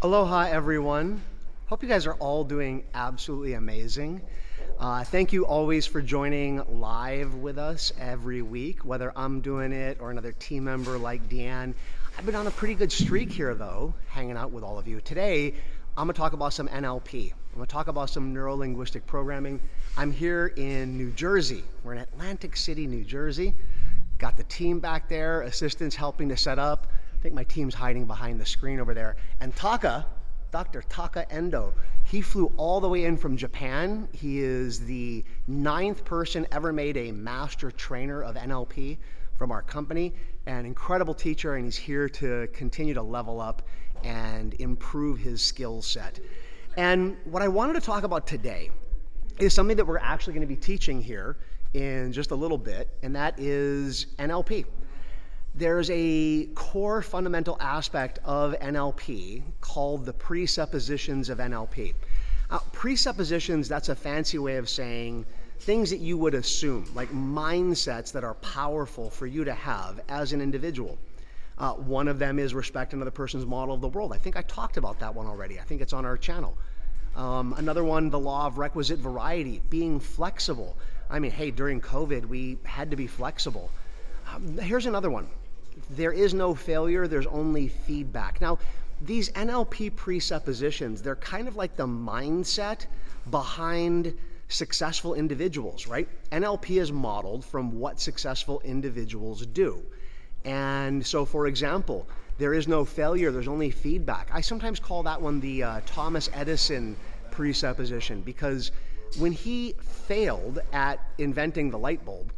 Aloha, everyone. Hope you guys are all doing absolutely amazing. Thank you always for joining live with us every week, whether I'm doing it or another team member like Deanne. I've been on a pretty good streak here, though, hanging out with all of you. Today, I'm going to talk about some NLP. I'm going to talk about some neuro-linguistic programming. I'm here in New Jersey. We're in Atlantic City, New Jersey. Got the team back there, assistants helping to set up. I think my team's hiding behind the screen over there. And Dr. Taka Endo, he flew all the way in from Japan. He is the 9th person ever made a master trainer of NLP from our company. An incredible teacher, and he's here to continue to level up and improve his skill set. And what I wanted to talk about today is something that we're actually going to be teaching here in just a little bit, and that is NLP. There's a core fundamental aspect of NLP called the presuppositions of NLP. Presuppositions, that's a fancy way of saying things that you would assume, like mindsets that are powerful for you to have as an individual. One of them is respect another person's model of the world. I think I talked about that one already. I think it's on our channel. Another one, the law of requisite variety, being flexible. I mean, hey, during COVID, we had to be flexible. Here's another one. There is no failure, there's only feedback. Now, these NLP presuppositions, they're kind of like the mindset behind successful individuals, right? NLP is modeled from what successful individuals do. And so, for example, there is no failure, there's only feedback. I sometimes call that one the Thomas Edison presupposition, because when he failed at inventing the light bulb,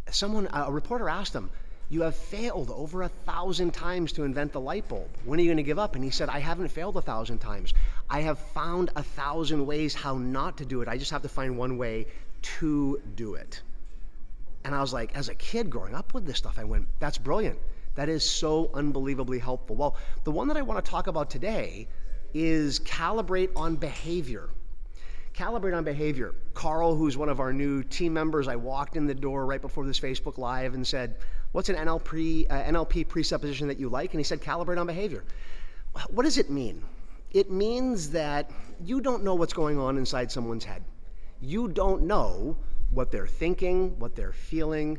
a reporter asked him, "You have failed over 1,000 times to invent the light bulb. When are you going to give up?" And he said, "I haven't failed 1,000 times. I have found 1,000 ways how not to do it. I just have to find one way to do it." And I was like, as a kid growing up with this stuff, I went, that's brilliant. That is so unbelievably helpful. Well, the one that I want to talk about today is Calibrate on behavior. Calibrate on behavior. Carl, who's one of our new team members, I walked in the door right before this Facebook Live and said, "What's an NLP presupposition that you like?" And he said, "Calibrate on behavior." What does it mean? It means that you don't know what's going on inside someone's head. You don't know what they're thinking, what they're feeling.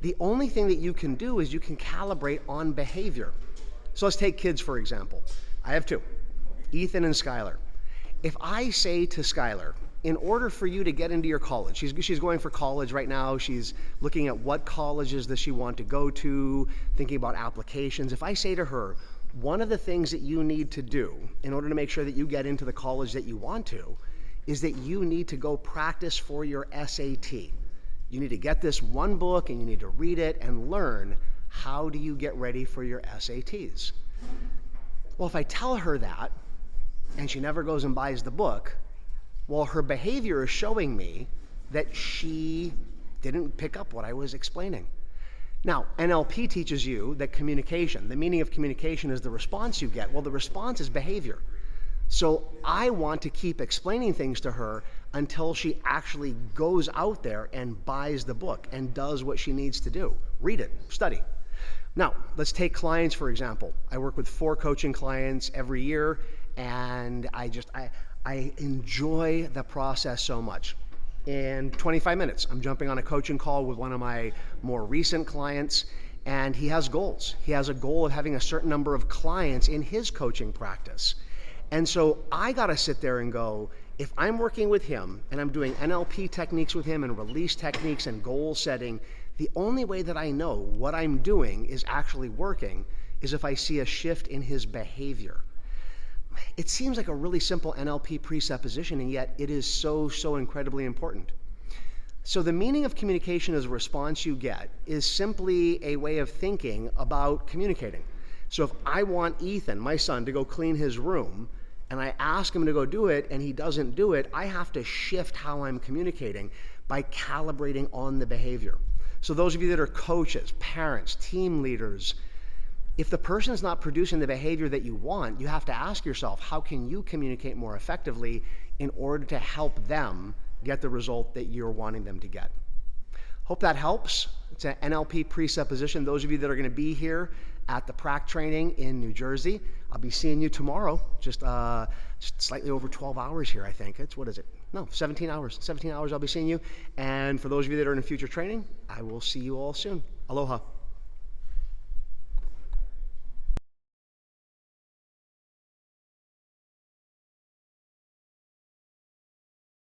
The only thing that you can do is you can calibrate on behavior. So let's take kids, for example. I have two, Ethan and Skylar. If I say to Skylar, in order for you to get into your college, she's going for college right now, she's looking at what colleges does she want to go to, thinking about applications. If I say to her, one of the things that you need to do in order to make sure that you get into the college that you want to is that you need to go practice for your SAT. You need to get this one book and you need to read it and learn how do you get ready for your SATs. Well, if I tell her that and she never goes and buys the book, well, her behavior is showing me that she didn't pick up what I was explaining. Now, NLP teaches you that communication, the meaning of communication is the response you get. Well, the response is behavior. So I want to keep explaining things to her until she actually goes out there and buys the book and does what she needs to do. Read it, study. Now, let's take clients, for example. I work with 4 coaching clients every year, and I enjoy the process so much. In 25 minutes, I'm jumping on a coaching call with one of my more recent clients, and he has goals. He has a goal of having a certain number of clients in his coaching practice. And so I got to sit there and go, if I'm working with him and I'm doing NLP techniques with him and release techniques and goal setting, the only way that I know what I'm doing is actually working is if I see a shift in his behavior. It seems like a really simple NLP presupposition, and yet it is so incredibly important. So the meaning of communication as a response you get is simply a way of thinking about communicating. So if I want Ethan, my son, to go clean his room, and I ask him to go do it and he doesn't do it, I have to shift how I'm communicating by calibrating on the behavior. So those of you that are coaches, parents, team leaders, if the person is not producing the behavior that you want, you have to ask yourself, how can you communicate more effectively in order to help them get the result that you're wanting them to get? Hope that helps. It's an NLP presupposition. Those of you that are going to be here at the PRAC training in New Jersey, I'll be seeing you tomorrow, just slightly over 12 hours here, I think. What is it? No, 17 hours. 17 hours I'll be seeing you. And for those of you that are in future training, I will see you all soon. Aloha.